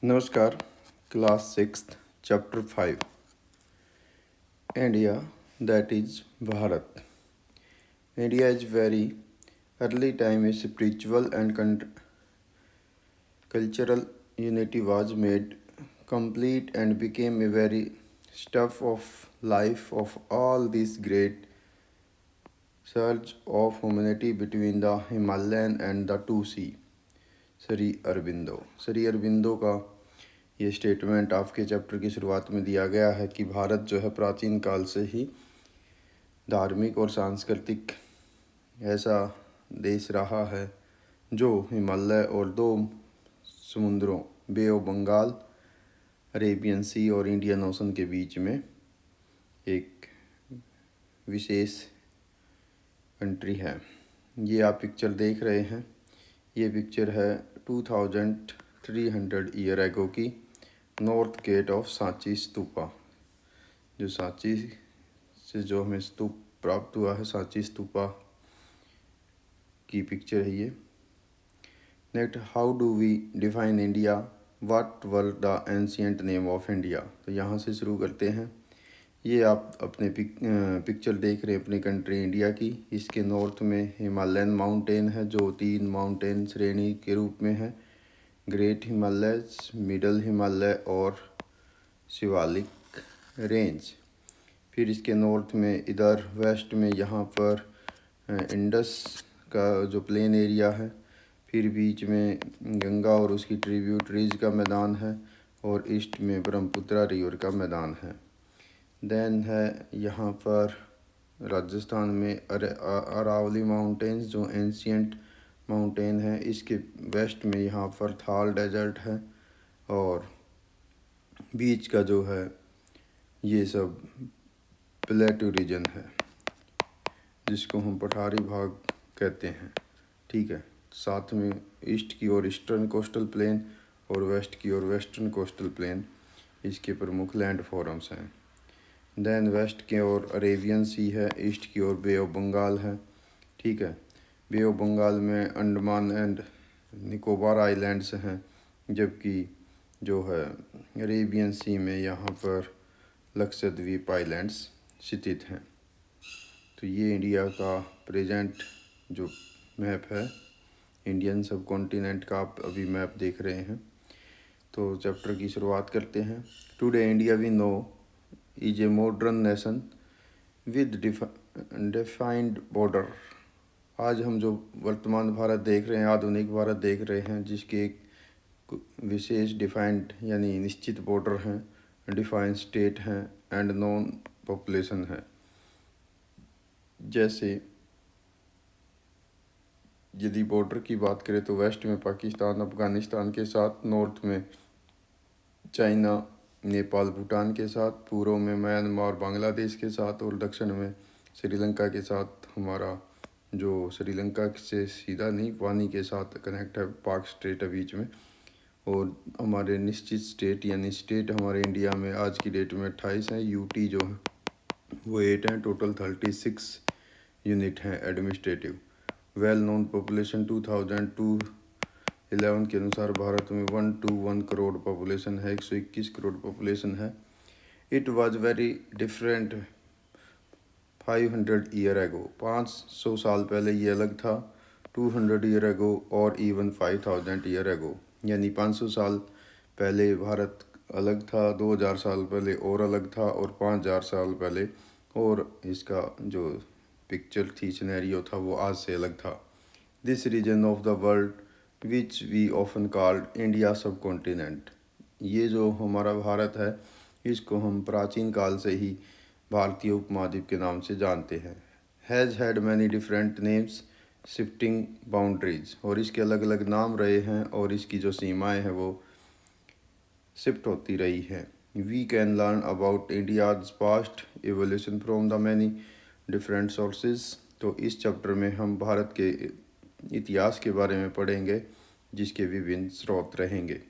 नमस्कार। Class sixth chapter 5 India that is Bharat. India is very early time a spiritual and cultural unity was made complete and became a very stuff of life of all this great surge of humanity between the Himalayan and the two sea। Shri Aurobindo का ये statement आपके chapter की शुरुआत में दिया गया है कि भारत जो है प्राचीन काल से ही धार्मिक और सांस्कृतिक ऐसा देश रहा है जो हिमालय और दो समुद्रों बे ऑफ बंगाल, अरेबियन सी और इंडियन ओशन के बीच में एक विशेष कंट्री है। ये आप पिक्चर देख रहे हैं, ये पिक्चर है 2300 ईयर एगो की north gate of Sanchi stupa. जो सांची से जो हमें स्तूप प्राप्त हुआ है, सांची स्तूपा की पिक्चर है ये। Next, how do we define India, what were the ancient name of India. तो यहाँ से शुरू करते हैं। ये आप अपने पिक्चर देख रहे हैं अपनी कंट्री इंडिया की। इसके नॉर्थ में हिमालयन माउंटेन है जो 3 माउंटेन श्रेणी के रूप में है, ग्रेट हिमालय, मिडल हिमालय और शिवालिक रेंज। फिर इसके नॉर्थ में इधर वेस्ट में यहाँ पर इंडस का जो प्लेन एरिया है, फिर बीच में गंगा और उसकी ट्रिब्यूटरीज का मैदान है और ईस्ट में ब्रह्मपुत्रा रिवर का मैदान है। देन है यहाँ पर राजस्थान में अरावली माउंटेन्स जो एंशियंट माउंटेन है। इसके वेस्ट में यहाँ पर थाल डेजर्ट है और बीच का जो है ये सब प्लेटू रीजन है जिसको हम पठारी भाग कहते हैं। ठीक है, साथ में ईस्ट की ओर ईस्टर्न कोस्टल प्लेन और वेस्ट की ओर वेस्टर्न कोस्टल प्लेन इसके प्रमुख लैंड फॉर्म्स हैं। देन वेस्ट की ओर अरेबियन सी है, ईस्ट की ओर बे ऑफ बंगाल है। ठीक है, बे ऑफ बंगाल में अंडमान एंड निकोबार आइलैंड्स हैं, जबकि जो है अरेबियन सी में यहाँ पर लक्षद्वीप आइलैंड्स स्थित हैं। तो ये इंडिया का प्रेजेंट जो मैप है इंडियन सब कॉन्टिनेंट का, आप अभी मैप देख रहे हैं। तो चैप्टर की शुरुआत करते हैं। Today India we know is a modern nation with defined border. आज हम जो वर्तमान भारत देख रहे हैं, आधुनिक भारत देख रहे हैं, जिसके एक विशेष डिफाइंड यानी निश्चित बॉर्डर हैं, डिफाइंड स्टेट हैं एंड नॉन पॉपुलेशन है। जैसे यदि बॉर्डर की बात करें तो वेस्ट में पाकिस्तान अफगानिस्तान के साथ, नॉर्थ में चाइना नेपाल भूटान के साथ, पूर्व में म्यांमार बांग्लादेश के साथ और दक्षिण में श्रीलंका के साथ। हमारा जो श्रीलंका से सीधा नहीं पानी के साथ कनेक्ट है, पाक स्टेट है बीच में। और हमारे निश्चित स्टेट यानी स्टेट हमारे इंडिया में आज की डेट में 28 हैं। यूटी जो है वो 8 हैं। टोटल 36 यूनिट हैं एडमिनिस्ट्रेटिव। वेल नोन पॉपुलेशन 2011 के अनुसार भारत में 1 करोड़ पॉपुलेशन है, 121 करोड़ पॉपुलेशन है। It was very different 500 year ago, 500 साल पहले ये अलग था, 200 ईयर एगो और इवन 5000 ईयर एगो, यानी 500 साल पहले भारत अलग था, 2000 साल पहले और अलग था और 5000 साल पहले और इसका जो पिक्चर थी, सिनेरियो था, वो आज से अलग था। This region of the world which we often called India subcontinent. ये जो हमारा भारत है इसको हम प्राचीन काल से ही भारतीय उपमहाद्वीप के नाम से जानते हैं। Has had many different names shifting boundaries, और इसके अलग अलग नाम रहे हैं और इसकी जो सीमाएं हैं वो शिफ्ट होती रही हैं। We can learn about India's past evolution from the many different sources. तो इस चैप्टर में हम भारत के इतिहास के बारे में पढ़ेंगे जिसके विभिन्न स्रोत रहेंगे।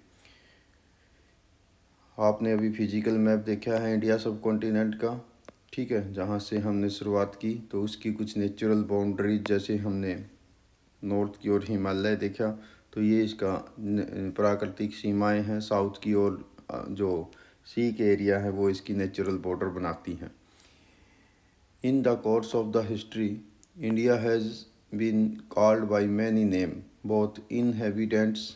आपने अभी फिजिकल मैप देखा है इंडिया सब कॉन्टिनेंट का, ठीक है, जहाँ से हमने शुरुआत की। तो उसकी कुछ नेचुरल बाउंड्रीज, जैसे हमने नॉर्थ की ओर हिमालय देखा तो ये इसका प्राकृतिक सीमाएं हैं। साउथ की ओर जो सी के एरिया है वो इसकी नेचुरल बॉर्डर बनाती हैं। In the course of the history India has been called by many name both inhabitants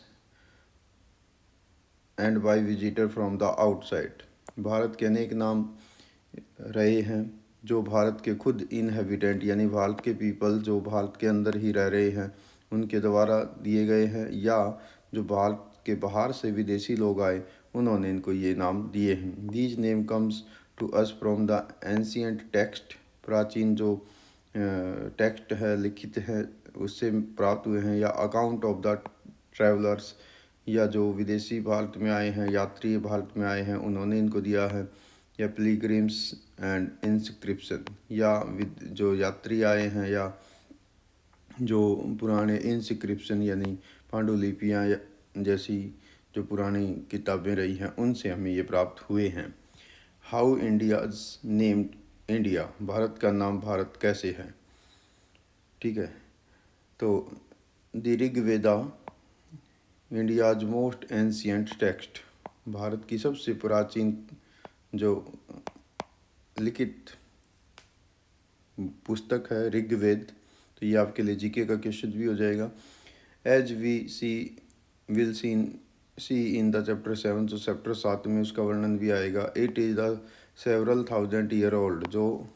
and by visitor from the outside. Bharat के अनेक नाम रहे हैं जो भारत के खुद इनहेबिटेंट यानी भारत के पीपल जो भारत के अंदर ही रह रहे हैं उनके द्वारा दिए गए हैं, या जो भारत के बाहर से विदेशी लोग आए उन्होंने इनको ये नाम दिए हैं। These name comes to us from the ancient text, प्राचीन जो टेक्स्ट है लिखित है उससे प्राप्त हुए हैं, या अकाउंट ऑफ द ट्रैवलर्स, या जो विदेशी भारत में आए हैं यात्री भारत में आए हैं उन्होंने इनको दिया है, या पिलग्रिम्स एंड इंस्क्रिप्शन, या जो यात्री आए हैं, या जो पुराने इंस्क्रिप्शन यानी पांडुलिपियाँ जैसी जो पुरानी किताबें रही हैं उनसे हमें ये प्राप्त हुए हैं। How India's named India, Bharat का नाम भारत कैसे है। ठीक है, तो the Rigveda India's most ancient text, Bharat की सबसे प्राचीन जो लिखित पुस्तक है ऋग्वेद। तो ये आपके लिए जीके का क्वेश्चन भी हो जाएगा। As we see will see in the chapter 7, जो चैप्टर 7 में उसका वर्णन भी आएगा। It is the several thousand year old, जो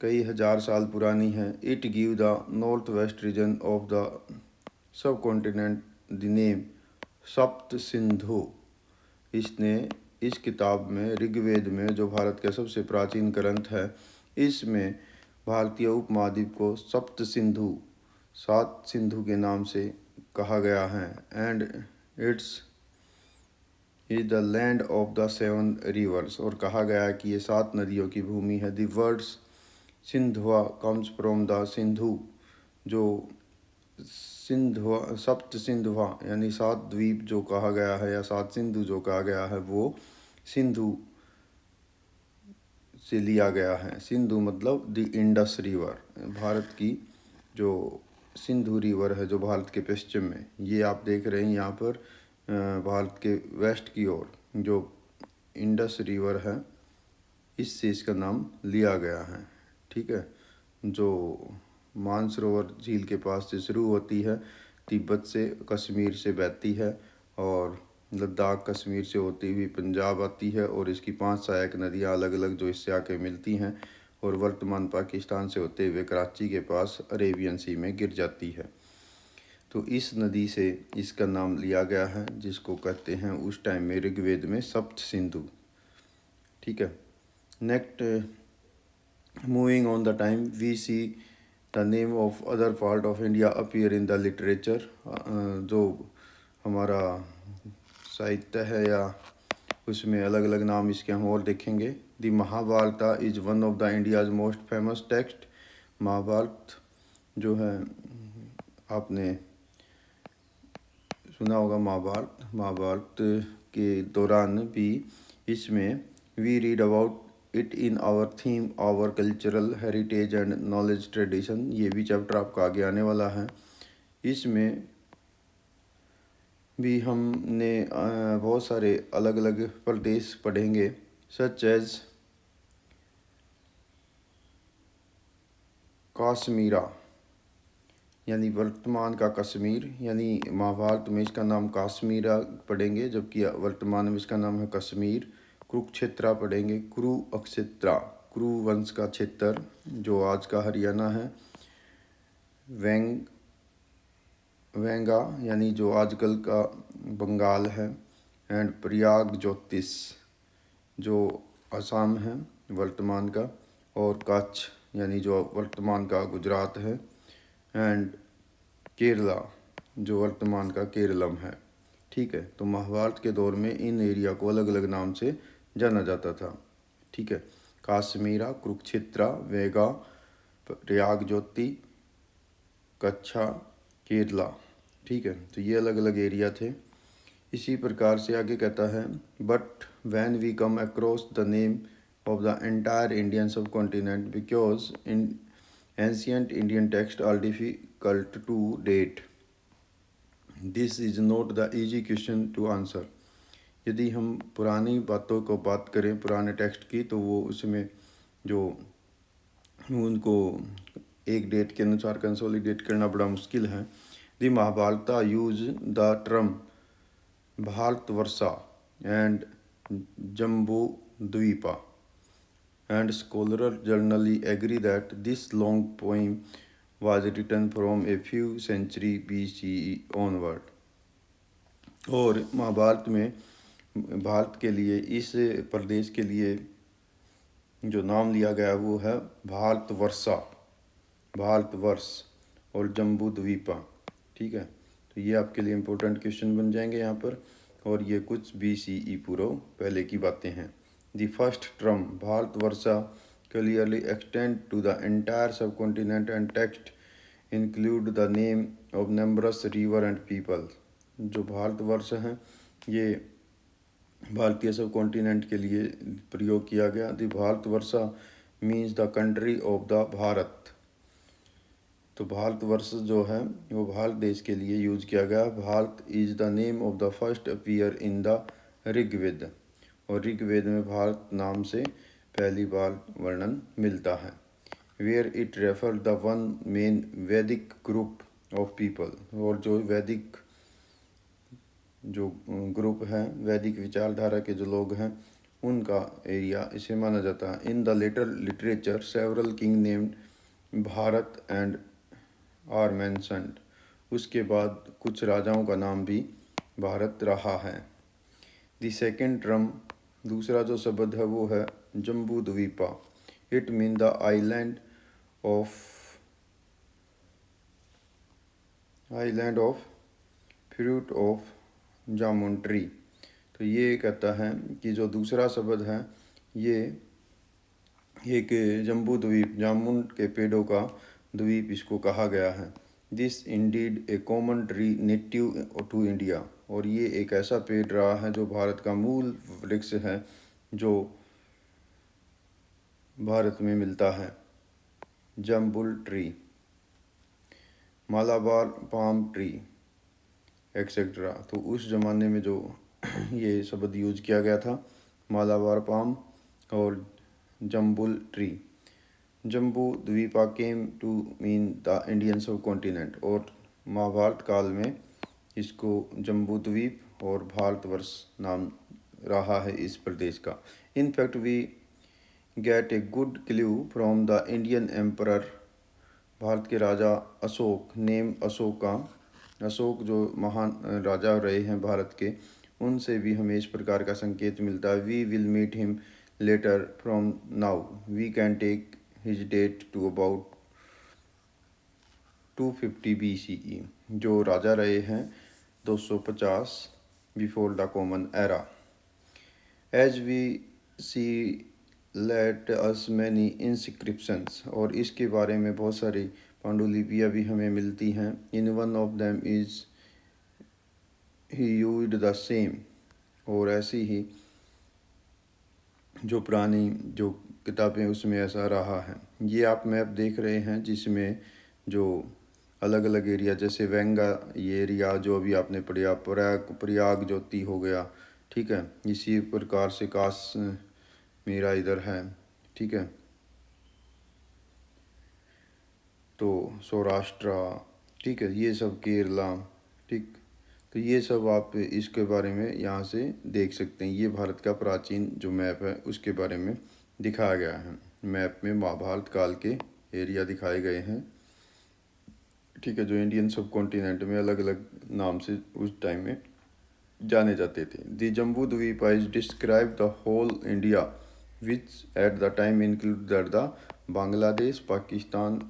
कई हजार साल पुरानी है। It give the north west region of the subcontinent the name Sapta Sindhu. इसने इस किताब में ऋग्वेद में जो भारत का सबसे प्राचीन ग्रंथ है इसमें भारतीय उपमहाद्वीप को सप्त सिंधु 7 सिंधु के नाम से कहा गया है। And it's is the land of the 7 reverse, और कहा गया है कि ये 7 नदियों की भूमि है। द वर्ड्स सिंधुआ कम्स फ्रॉम द सिंधु, जो सिंधुआ सप्त सिंधुआ यानी 7 द्वीप जो कहा गया है या 7 सिंधु जो कहा गया है वो सिंधु से लिया गया है। सिंधु मतलब द इंडस रिवर, भारत की जो सिंधु रिवर है जो भारत के पश्चिम में, ये आप देख रहे हैं यहाँ पर भारत के वेस्ट की ओर जो इंडस रिवर है इससे इसका नाम लिया गया है। ठीक है, जो मानसरोवर झील के पास से शुरू होती है, तिब्बत से कश्मीर से बहती है और लद्दाख कश्मीर से होती हुई पंजाब आती है, और इसकी 5 सहायक नदियाँ अलग अलग जो इससे आके मिलती हैं और वर्तमान पाकिस्तान से होते हुए कराची के पास अरेबियन सी में गिर जाती है। तो इस नदी से इसका नाम लिया गया है जिसको कहते हैं उस टाइम में ऋग्वेद में सप्त सिंधु। ठीक है, next moving on the time we see the name of other part of India appear in the literature. जो हमारा साहित्य है या उसमें अलग अलग नाम इसके हम और देखेंगे। The Mahabharata is one of the India's most famous text. Mahabharata जो है आपने सुना होगा महाभारत के दौरान भी इसमें we read about it in our theme our cultural heritage and knowledge tradition. ये भी चैप्टर आपका आगे आने वाला है। इसमें भी हमने बहुत सारे अलग अलग प्रदेश पढ़ेंगे, सच एज काश्मीरा यानी वर्तमान का कश्मीर, यानी महाभारत में इसका नाम काश्मीरा पढ़ेंगे जबकि वर्तमान में इसका नाम है कश्मीर। कुरुक्षेत्रा पढ़ेंगे, कुरु अक्षेत्रा कुरु वंश का क्षेत्र जो आज का हरियाणा है। वेंगा यानी जो आजकल का बंगाल है। एंड प्रयाग ज्योतिष जो असम है वर्तमान का, और कच्छ यानी जो वर्तमान का गुजरात है। एंड केरला जो वर्तमान का केरलम है। ठीक है, तो महाभारत के दौर में इन एरिया को अलग अलग नाम से जाना जाता था। ठीक है, काश्मीरा, कुरुक्षेत्रा, वेगा, प्रयाग ज्योति, कच्छा, केरला। ठीक है, तो ये अलग अलग एरिया थे। इसी प्रकार से आगे कहता है but when we come across the name of the entire Indian subcontinent because in ancient Indian text are difficult to date. This is not the easy question to answer. यदि हम पुरानी बातों को बात करें, पुराने टेक्स्ट की, तो वो उसमें जो उनको एक डेट के अनुसार कंसोलिडेट करना बड़ा मुश्किल है। The Mahabharata use the term Bharatvarsha and Jambu Dwipa, and scholars generally agree that this long poem was written from a few century BCE onward। और महाभारत में भारत के लिए, इस प्रदेश के लिए जो नाम लिया गया वो है भारतवर्षा, भारतवर्ष और जम्बू द्वीपा। ठीक है, तो ये आपके लिए इम्पोर्टेंट क्वेश्चन बन जाएंगे यहाँ पर। और ये कुछ BCE पूर्व पहले की बातें हैं। The first term Bharatvarsha clearly extend to the entire subcontinent and text include the name of numerous river and people। जो भारतवर्ष है ये भारतीय सब कॉन्टिनेंट के लिए प्रयोग किया गया। The Bharatvarsha means the country of the Bharat. तो भारतवर्ष जो है वो भारत देश के लिए यूज किया गया। Bharat is the name of the first appear in the Rigveda, और ऋग्वेद में भारत नाम से पहली बार वर्णन मिलता है। Where it refer the one main Vedic group of people, और जो वैदिक जो ग्रुप है, वैदिक विचारधारा के जो लोग हैं, उनका एरिया इसे माना जाता है। In the later literature several king named Bharat and are mentioned. उसके बाद कुछ राजाओं का नाम भी भारत रहा है। द सेकेंड टर्म, दूसरा जो शब्द है वो है Jambu Dwipa. It mean the island of fruit of jamun tree. तो ये कहता है कि जो दूसरा शब्द है ये एक जम्बू द्वीप, जामुन के पेड़ों का द्वीप इसको कहा गया है। This indeed a common tree native to India, और ये एक ऐसा पेड़ रहा है जो भारत का मूल वृक्ष है, जो भारत में मिलता है। Jambul tree, Malabar palm tree etcetera. तो उस ज़माने में जो ये शब्द यूज किया गया था, मालाबार पाम और jambul tree. Jambu Dwipa came to mean the Indian subcontinent, और महाभारत काल में इसको जम्बू द्वीप और भारतवर्ष नाम रहा है इस प्रदेश का। In fact we get a good clue from the Indian emperor, Bharat के राजा अशोक, नेम अशोका, अशोक जो महान राजा रहे हैं भारत के, उनसे भी हमें इस प्रकार का संकेत मिलता है। We will meet him later from now we can take his date to about 250 BCE, जो राजा रहे हैं 250 before the common era. As we see let us many inscriptions, और इसके बारे में बहुत सारी पांडुलिपियाँ भी हमें मिलती हैं। In one of them is he used the same, और ऐसी ही जो पुरानी जो किताबें उसमें ऐसा रहा है। ये आप मैप देख रहे हैं जिसमें जो अलग अलग एरिया, जैसे वेंगा ये एरिया जो अभी आपने पढ़ा, प्रयाग ज्योति हो गया, ठीक है। इसी प्रकार से काश मेरा इधर है, ठीक है। तो सौराष्ट्र, ठीक है, ये सब केरला, ठीक। तो ये सब आप इसके बारे में यहाँ से देख सकते हैं। ये भारत का प्राचीन जो मैप है उसके बारे में दिखाया गया है। मैप में महाभारत काल के एरिया दिखाए गए हैं, ठीक है, जो इंडियन सब कॉन्टिनेंट में अलग अलग नाम से उस टाइम में जाने जाते थे। The Jambu Dwipa is describe the whole India which at the time included the Bangladesh, Pakistan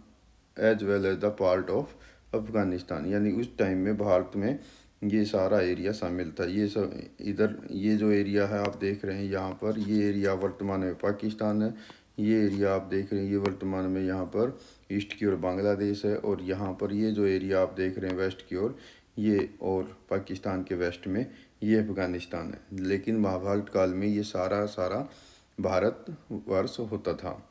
as well as the part of Afghanistan. यानी उस टाइम में भारत में ये सारा एरिया शामिल था। ये सब इधर ये जो एरिया है आप देख रहे हैं यहाँ पर, ये एरिया वर्तमान में पाकिस्तान है। ये एरिया आप देख रहे हैं ये वर्तमान में यहाँ पर ईस्ट की ओर बांग्लादेश है, और यहाँ पर ये जो एरिया आप देख रहे हैं वेस्ट की ओर, ये और पाकिस्तान के वेस्ट में ये अफगानिस्तान है। लेकिन महाभारत काल में ये सारा भारत वर्ष होता था।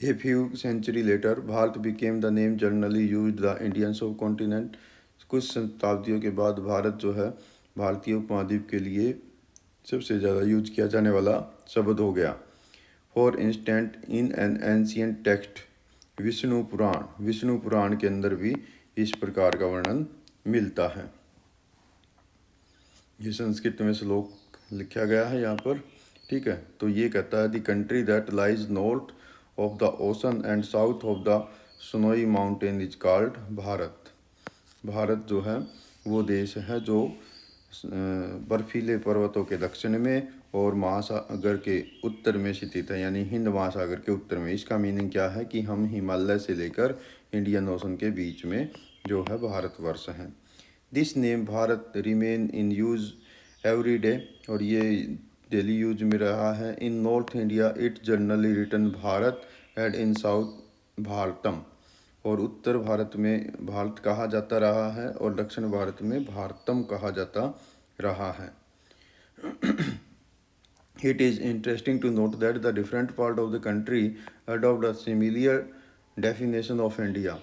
A few centuries later, Bharat became the name generally used the Indian subcontinent. कुछ शताब्दियों के बाद भारत जो है भारतीय उपमहाद्वीप के लिए सबसे ज़्यादा यूज किया जाने वाला शब्द हो गया। For instant in an ancient text Vishnu Purana के अंदर भी इस प्रकार का वर्णन मिलता है। ये संस्कृत में श्लोक लिखा गया है यहाँ पर, ठीक है। तो ये कहता है the country that lies north of the ocean and south of the snowy mountain is called Bharat. Bharat जो है वो देश है जो बर्फीले पर्वतों के दक्षिण में और महासागर के उत्तर में स्थित है, यानी हिंद महासागर के उत्तर में। इसका मीनिंग क्या है कि हम हिमालय से लेकर इंडियन ओशन के बीच में जो है भारतवर्ष है। This name Bharat remain in use every day, और ये डेली यूज में रहा है। In north India it generally written Bharat and in south Bharatam, और उत्तर भारत में भारत कहा जाता रहा है और दक्षिण भारत में भारतम कहा जाता रहा है। It is interesting to note that the different part of the country adopt a similar definition of India.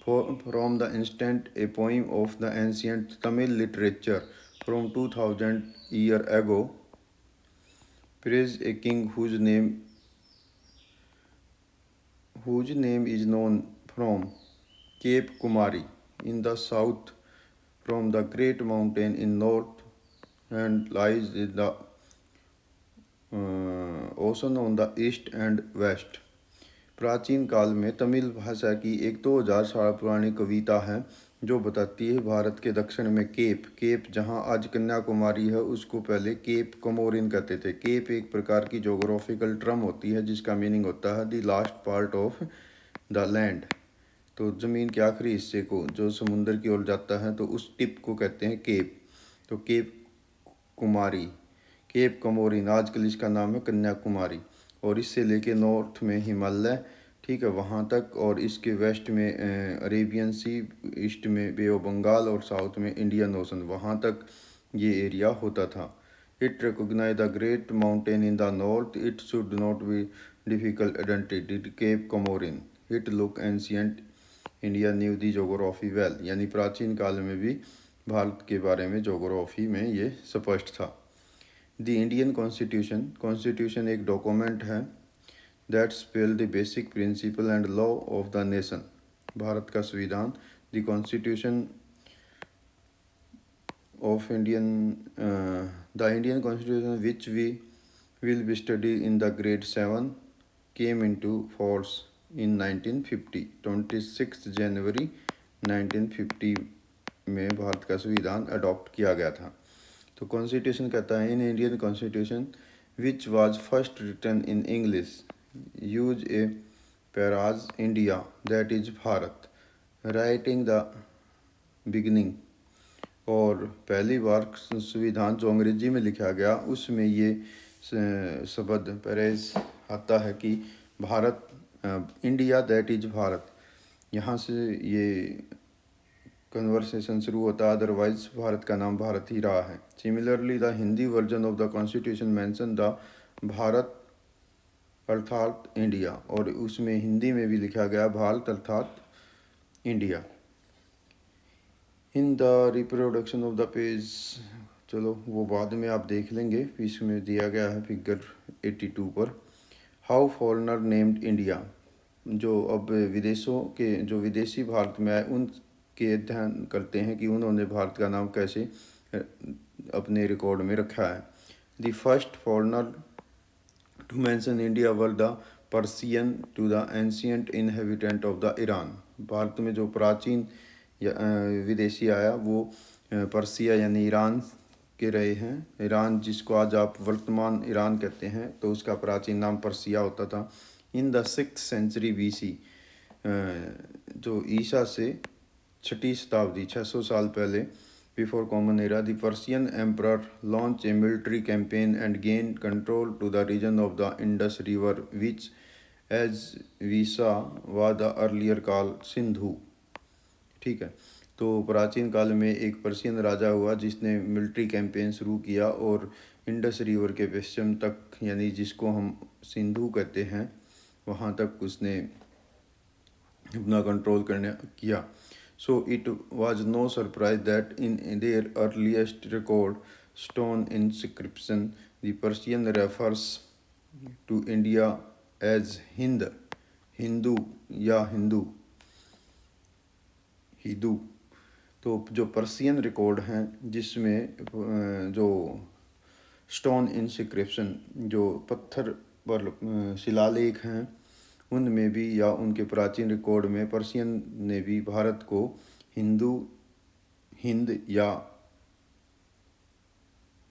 From the instant a poem of the ancient Tamil literature from 2000 year ago praised a king whose name is known from Cape Kumari in the south, from the great mountain in north, and lies in the ocean on the east and west. प्राचीन काल में तमिल भाषा की एक 2000 साल पुरानी कविता है जो बताती है भारत के दक्षिण में केप जहां आज कन्याकुमारी है उसको पहले केप कमोरिन कहते थे। केप एक प्रकार की जोग्राफिकल टर्म होती है जिसका मीनिंग होता है the last part of the land. तो ज़मीन के आखिरी हिस्से को जो समुंदर की ओर जाता है तो उस टिप को कहते हैं केप। तो केप कुमारी, केप कमोरिन, आजकल इसका नाम है कन्याकुमारी, और इससे लेके नॉर्थ में हिमालय, ठीक है, वहाँ तक, और इसके वेस्ट में अरेबियन सी, ईस्ट में बे ऑफ बंगाल, और साउथ में इंडियन ओशन, वहाँ तक ये एरिया होता था। It recognize the great mountain in the north, it should not be difficult identity Cape Comorin, it look ancient, India knew the geography well, यानी प्राचीन काल में भी भारत के बारे में जोग्राफी में ये स्पष्ट था। द इंडियन कॉन्स्टिट्यूशन एक डॉक्यूमेंट है that spell the basic principle and law of the nation. Bharat का संविधान, the constitution of Indian the Indian constitution which we will be study in the grade 7 came into force in 1950, 26 जनवरी 1950 में भारत का संविधान adopt किया गया था। तो कॉन्स्टिट्यूशन कहता है in Indian constitution which was first written in English use a phrase India that is Bharat writing the beginning, और पहली बार संविधान जो अंग्रेजी में लिखा गया उसमें ये शब्द पैरेज आता है कि Bharat, India that is Bharat, यहाँ से ये कन्वर्सेशन शुरू होता है, अदरवाइज भारत का नाम भारत ही रहा है। Similarly the Hindi version of the constitution mention the Bharat अर्थात इंडिया, और उसमें हिंदी में भी लिखा गया भारत अर्थात India. In the reproduction of the page, चलो वो बाद में आप देख लेंगे, इसमें दिया गया है फिगर 82 पर। हाउ फॉरेनर नेम्ड इंडिया, जो अब विदेशों के जो विदेशी भारत में आए उनके अध्ययन करते हैं कि उन्होंने भारत का नाम कैसे अपने रिकॉर्ड में रखा है। The first foreigner to mention India were the Persian to the ancient inhabitant of the Iran. Bharat में जो प्राचीन विदेशी आया वो पर्सिया यानी ईरान के रहे हैं। ईरान जिसको आज आप वर्तमान ईरान कहते हैं तो उसका प्राचीन नाम पर्सिया होता था। In the 6th century BC, जो ईसा से 6ठी शताब्दी 600 साल पहले before common era, the Persian emperor launch a military campaign and gain control to the region of the Indus river which as we saw was the earlier call Sindhu. ठीक है, तो प्राचीन काल में एक पर्शियन राजा हुआ जिसने मिलिट्री कैंपेन शुरू किया और इंडस रिवर के पश्चिम तक, यानी जिसको हम सिंधु कहते हैं, वहाँ तक उसने अपना कंट्रोल करने किया। So it was no surprise that in their earliest record stone inscription, the Persian refers to India as Hind, Hindu या हिंदू। तो जो पर्सियन रिकॉर्ड हैं जिसमें जो स्टोन इंस्क्रिप्शन जो पत्थर पर शिलालेख हैं उनमें भी या उनके प्राचीन रिकॉर्ड में पर्सियन ने भी भारत को हिंदू हिंद या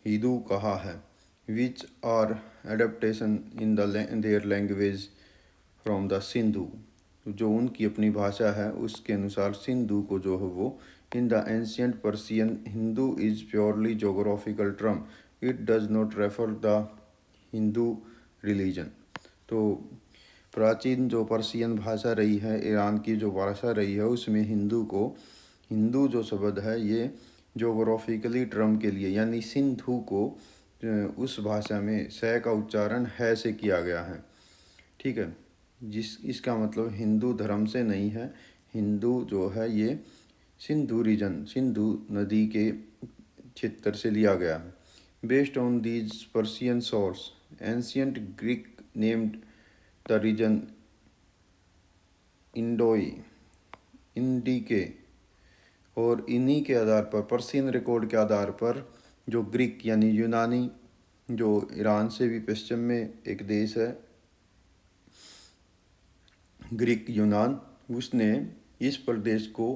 हिंदू कहा है, which are adaptation in their language from the Sindhu. जो उनकी अपनी भाषा है उसके अनुसार सिंधु को जो है वो in the ancient Persian Hindu is purely geographical term, it does not refer the Hindu religion. तो प्राचीन जो पर्सियन भाषा रही है, ईरान की जो भाषा रही है, उसमें हिंदू जो शब्द है ये जोग्राफिकली टर्म के लिए यानी सिंधु को उस भाषा में स का उच्चारण है से किया गया है। ठीक है, इसका मतलब हिंदू धर्म से नहीं है, हिंदू जो है ये सिंधु रीजन सिंधु नदी के क्षेत्र से लिया गया है। Based on these Persian source ancient Greek named the region Indoi Indike, और इन्हीं के आधार पर पर्सियन रिकॉर्ड के आधार पर जो ग्रीक यानी यूनानी जो ईरान से भी पश्चिम में एक देश है ग्रीक यूनान, उसने इस प्रदेश को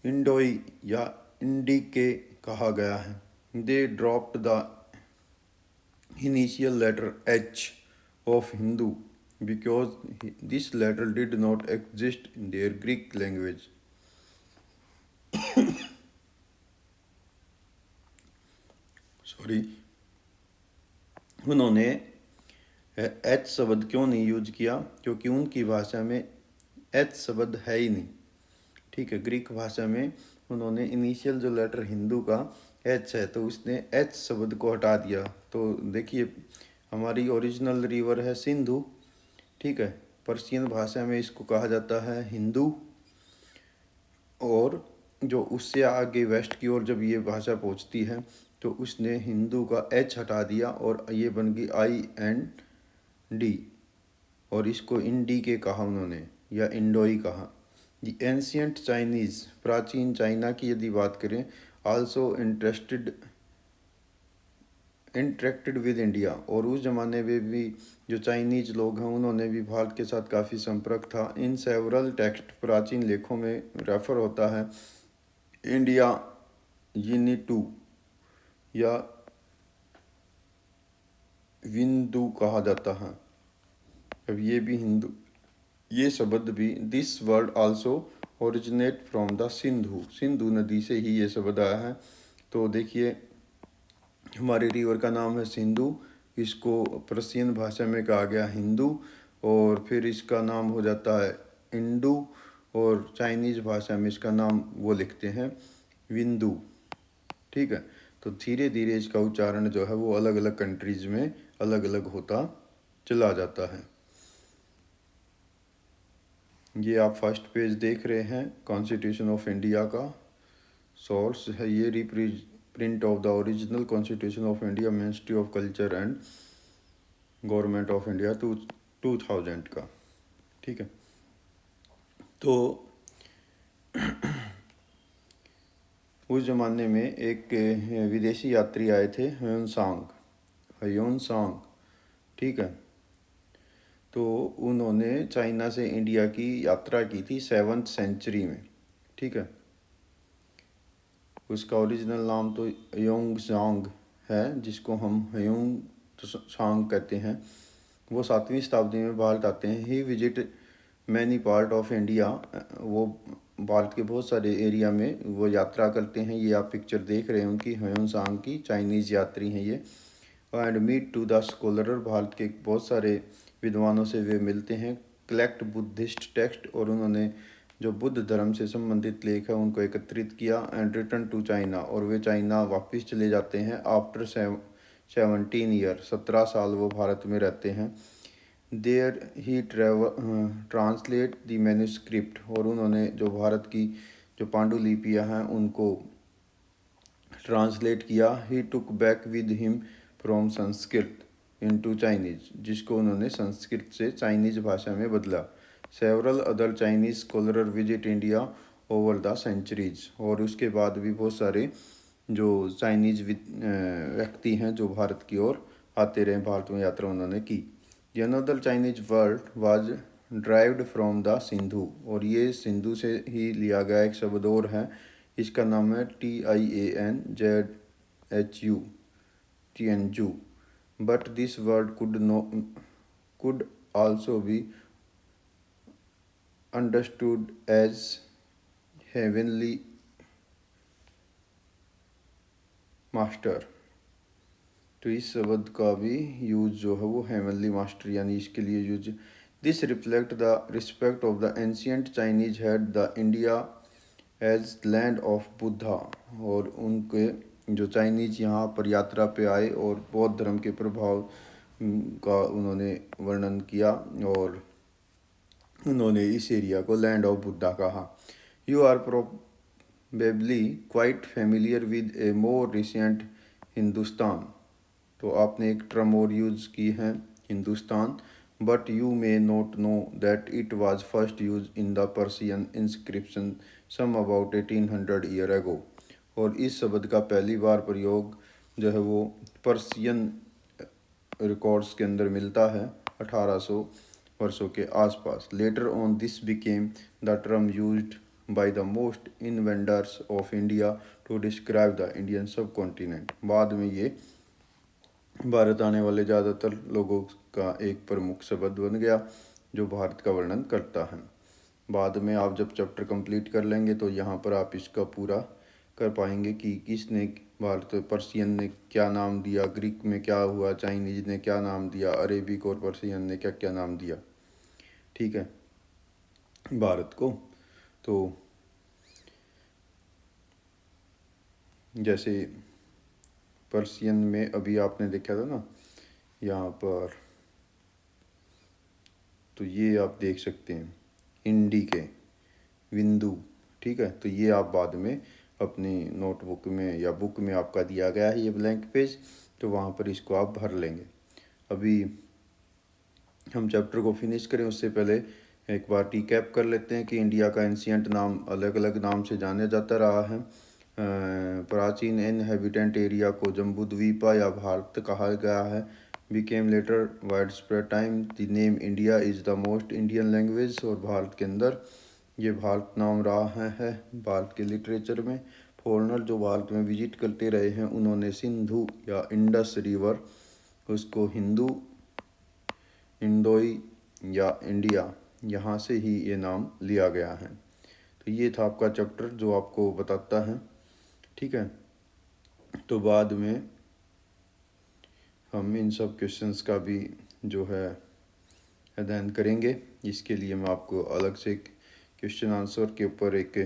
इंडोई या इंडिके कहा गया है। They dropped the initial letter H of Hindu because this letter did not exist in their Greek language. Sorry, उन्होंने एच शब्द क्यों नहीं यूज किया, क्योंकि उनकी भाषा में एच शब्द है ही नहीं। ठीक है, ग्रीक भाषा में उन्होंने इनिशियल जो लेटर हिंदू का एच है तो उसने एच शब्द को हटा दिया। तो देखिए हमारी ओरिजिनल रिवर है सिंधु, ठीक है, पर्शियन भाषा में इसको कहा जाता है हिंदू, और जो उससे आगे वेस्ट की ओर जब ये भाषा पहुंचती है तो उसने हिंदू का एच हटा दिया और ये बन गई IND, और इसको इंडी के कहा उन्होंने या इंडोई कहा। द एंशियंट चाइनीज़, प्राचीन चाइना की यदि बात करें, आल्सो इंटरेक्टेड विद इंडिया, और उस ज़माने में भी जो चाइनीज लोग हैं उन्होंने भी भारत के साथ काफ़ी संपर्क था। इन सेवरल टेक्स्ट, प्राचीन लेखों में रेफर होता है इंडिया यिनिटू या विंदु कहा जाता है। अब ये भी हिंदू, ये शब्द भी, this word also originate from the Sindhu नदी से ही ये शब्द आया है। तो देखिए हमारी रिवर का नाम है सिंधु, इसको पर्शियन भाषा में कहा गया हिंदू, और फिर इसका नाम हो जाता है इंडू, और चाइनीज़ भाषा में इसका नाम वो लिखते हैं विंदु। ठीक है, तो धीरे धीरे इसका उच्चारण जो है वो अलग अलग कंट्रीज़ में अलग अलग होता चला जाता है। ये आप फर्स्ट पेज देख रहे हैं, कॉन्स्टिट्यूशन ऑफ इंडिया का सोर्स है ये, print of the original constitution of India, ministry of culture and government of India 2000 का। ठीक है, तो उस ज़माने में एक विदेशी यात्री आए थे ह्यून-सांग, ठीक है, तो उन्होंने चाइना से इंडिया की यात्रा की थी 7th सेंचुरी में। ठीक है, उसका ओरिजिनल नाम तो ह्यून-सांग है, जिसको हम ह्यून-सांग कहते हैं। वो 7वीं शताब्दी में भारत आते हैं। He visit many part of India, वो भारत के बहुत सारे एरिया में वो यात्रा करते हैं। ये आप पिक्चर देख रहे हैं उनकी, ह्यून-सांग की, चाइनीज़ यात्री हैं ये। And meet to the scholar, Bharat के बहुत सारे विद्वानों से वे मिलते हैं। कलेक्ट बुद्धिस्ट टेक्स्ट, और उन्होंने जो बुद्ध धर्म से संबंधित लेख है उनको एकत्रित किया। एंड रिटर्न टू चाइना, और वे चाइना वापस चले जाते हैं आफ्टर 17 ईयर, 17 साल वो भारत में रहते हैं। There he translate the manuscript, और उन्होंने जो भारत की जो पांडुलिपियाँ हैं उनको ट्रांसलेट किया। He took back with him from Sanskrit into Chinese, जिसको उन्होंने संस्कृत से चाइनीज भाषा में बदला। Several other Chinese scholar visit India over the centuries, और उसके बाद भी बहुत सारे जो चाइनीज व्यक्ति हैं जो भारत की ओर आते रहे, भारत में यात्रा उन्होंने की। Another Chinese word was derived from the Sindhu, और ये सिंधु से ही लिया गया एक शब्द और है, इसका नाम है TIANZHU, but this word could also be understood as heavenly master. तो इस शब्द का भी यूज जो है वो हेवनली मास्टर यानी इसके लिए use. This reflect the respect of the ancient Chinese had the India as land of Buddha, और उनके जो चाइनीज यहाँ पर यात्रा पे आए और बौद्ध धर्म के प्रभाव का उन्होंने वर्णन किया, और उन्होंने इस एरिया को लैंड ऑफ बुद्धा कहा। You are probably quite familiar with a more recent Hindustan, तो आपने एक टर्म और यूज की है Hindustan, but you may not know that it was first use in the Persian inscription some about 1800 year ago, और इस शब्द का पहली बार प्रयोग जो है वो पर्सियन रिकॉर्ड्स के अंदर मिलता है 1800 वर्षों के आसपास। Later on this became the term used by the most invaders of India to describe the Indian subcontinent, बाद में ये भारत आने वाले ज़्यादातर लोगों का एक प्रमुख शब्द बन गया जो भारत का वर्णन करता है। बाद में आप जब चैप्टर कंप्लीट कर लेंगे तो यहाँ पर आप इसका पूरा कर पाएंगे कि किसने भारत पर्शियन ने क्या नाम दिया, ग्रीक में क्या हुआ, चाइनीज ने क्या नाम दिया, अरेबिक और पर्शियन ने क्या क्या नाम दिया, ठीक है, भारत को। तो जैसे पर्शियन में अभी आपने देखा था ना यहाँ पर, तो ये आप देख सकते हैं इंडी के विंदु, ठीक है। तो ये आप बाद में अपनी नोटबुक में या बुक में आपका दिया गया है ये ब्लैंक पेज, तो वहाँ पर इसको आप भर लेंगे। अभी हम चैप्टर को फिनिश करें उससे पहले एक बार रीकैप कर लेते हैं कि इंडिया का एंशियंट नाम अलग अलग नाम से जाना जाता रहा है। प्राचीन इनहेबिटेंट एरिया को जम्बूद्वीपा या भारत कहा गया है। Became later widespread time the name India is the most Indian language, और भारत के अंदर ये भारत नाम रहा है भारत के लिटरेचर में। फॉरनर जो भारत में विजिट करते रहे हैं उन्होंने सिंधु या इंडस रिवर उसको हिंदू, इंडोई या इंडिया, यहाँ से ही ये नाम लिया गया है। तो ये था आपका चैप्टर जो आपको बताता है, ठीक है। तो बाद में हम इन सब क्वेश्चंस का भी जो है अध्ययन करेंगे। इसके लिए मैं आपको अलग से क्वेश्चन आंसर के ऊपर एक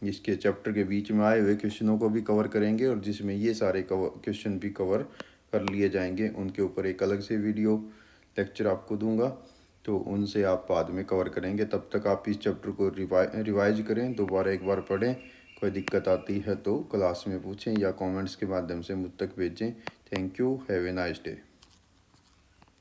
इसके चैप्टर के बीच में आए हुए क्वेश्चनों को भी कवर करेंगे, और जिसमें ये सारे क्वेश्चन भी कवर कर लिए जाएंगे, उनके ऊपर एक अलग से वीडियो लेक्चर आपको दूंगा, तो उनसे आप बाद में कवर करेंगे। तब तक आप इस चैप्टर को रिवाइज करें, दोबारा एक बार पढ़ें। कोई दिक्कत आती है तो क्लास में पूछें या कमेंट्स के माध्यम से मुझ तक भेजें। Thank you, have a nice day.